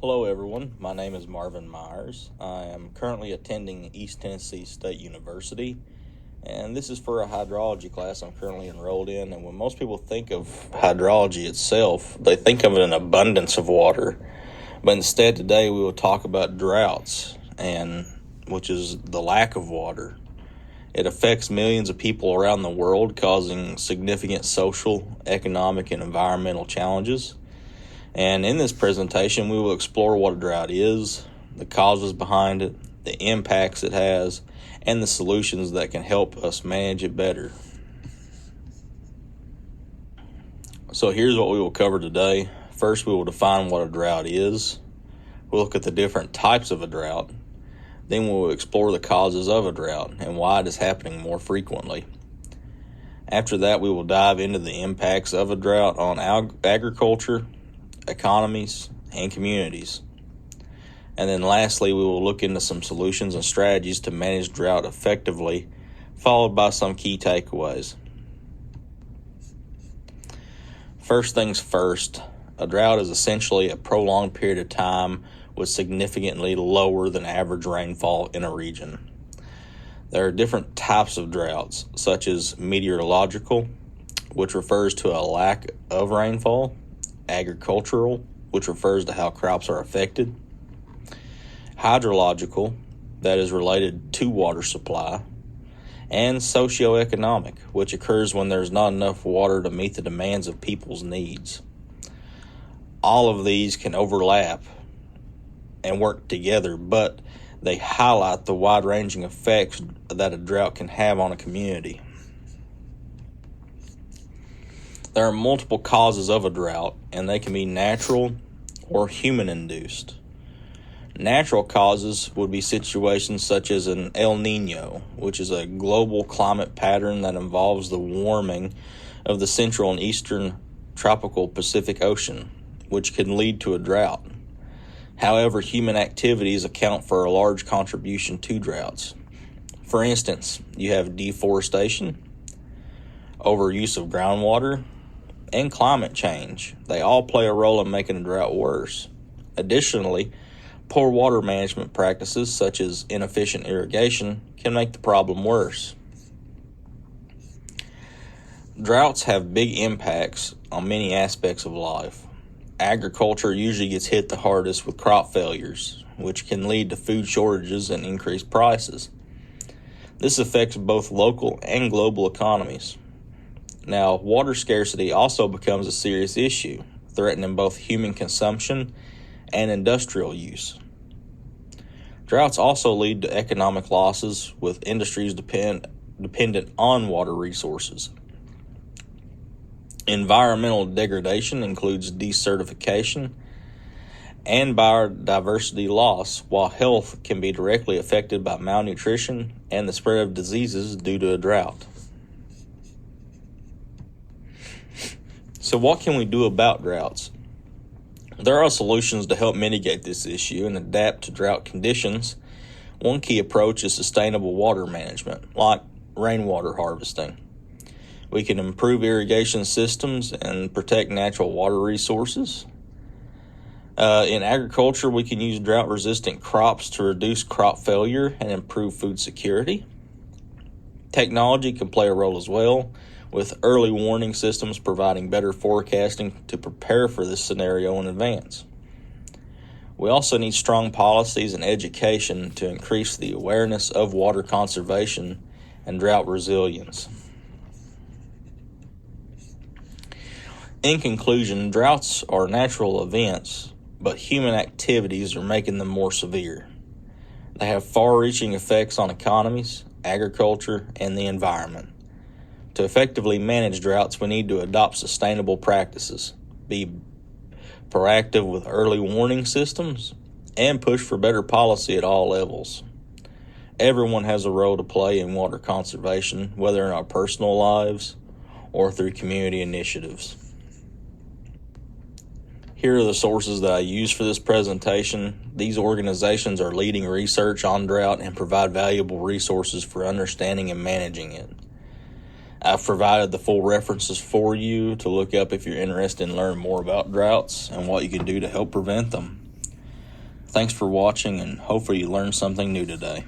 Hello everyone, my name is Marvin Myers. I am currently attending East Tennessee State University, and this is for a hydrology class I'm currently enrolled in. And when most people think of hydrology itself, they think of an abundance of water. But instead today we will talk about droughts, which is the lack of water. It affects millions of people around the world, causing significant social, economic, and environmental challenges. And in this presentation, we will explore what a drought is, the causes behind it, the impacts it has, and the solutions that can help us manage it better. So here's what we will cover today. First, we will define what a drought is. We'll look at the different types of a drought. Then we'll explore the causes of a drought and why it is happening more frequently. After that, we will dive into the impacts of a drought on agriculture, economies, and communities. And then lastly, we will look into some solutions and strategies to manage drought effectively, followed by some key takeaways. First things first, a drought is essentially a prolonged period of time with significantly lower than average rainfall in a region. There are different types of droughts, such as meteorological, which refers to a lack of rainfall, agricultural, which refers to how crops are affected, hydrological, that is related to water supply, and socioeconomic, which occurs when there's not enough water to meet the demands of people's needs. All of these can overlap and work together, but they highlight the wide-ranging effects that a drought can have on a community. There are multiple causes of a drought, and they can be natural or human-induced. Natural causes would be situations such as an El Niño, which is a global climate pattern that involves the warming of the central and eastern tropical Pacific Ocean, which can lead to a drought. However, human activities account for a large contribution to droughts. For instance, you have deforestation, overuse of groundwater, and climate change. They all play a role in making a drought worse. Additionally, poor water management practices such as inefficient irrigation can make the problem worse. Droughts have big impacts on many aspects of life. Agriculture usually gets hit the hardest with crop failures, which can lead to food shortages and increased prices. This affects both local and global economies. Now, water scarcity also becomes a serious issue, threatening both human consumption and industrial use. Droughts also lead to economic losses, with industries dependent on water resources. Environmental degradation includes desertification and biodiversity loss, while health can be directly affected by malnutrition and the spread of diseases due to a drought. So what can we do about droughts? There are solutions to help mitigate this issue and adapt to drought conditions. One key approach is sustainable water management, like rainwater harvesting. We can improve irrigation systems and protect natural water resources. In agriculture, we can use drought-resistant crops to reduce crop failure and improve food security. Technology can play a role as well, with early warning systems providing better forecasting to prepare for this scenario in advance. We also need strong policies and education to increase the awareness of water conservation and drought resilience. In conclusion, droughts are natural events, but human activities are making them more severe. They have far-reaching effects on economies, agriculture, and the environment. To effectively manage droughts, we need to adopt sustainable practices, be proactive with early warning systems, and push for better policy at all levels. Everyone has a role to play in water conservation, whether in our personal lives or through community initiatives. Here are the sources that I use for this presentation. These organizations are leading research on drought and provide valuable resources for understanding and managing it. I've provided the full references for you to look up if you're interested in learning more about droughts and what you can do to help prevent them. Thanks for watching, and hopefully you learned something new today.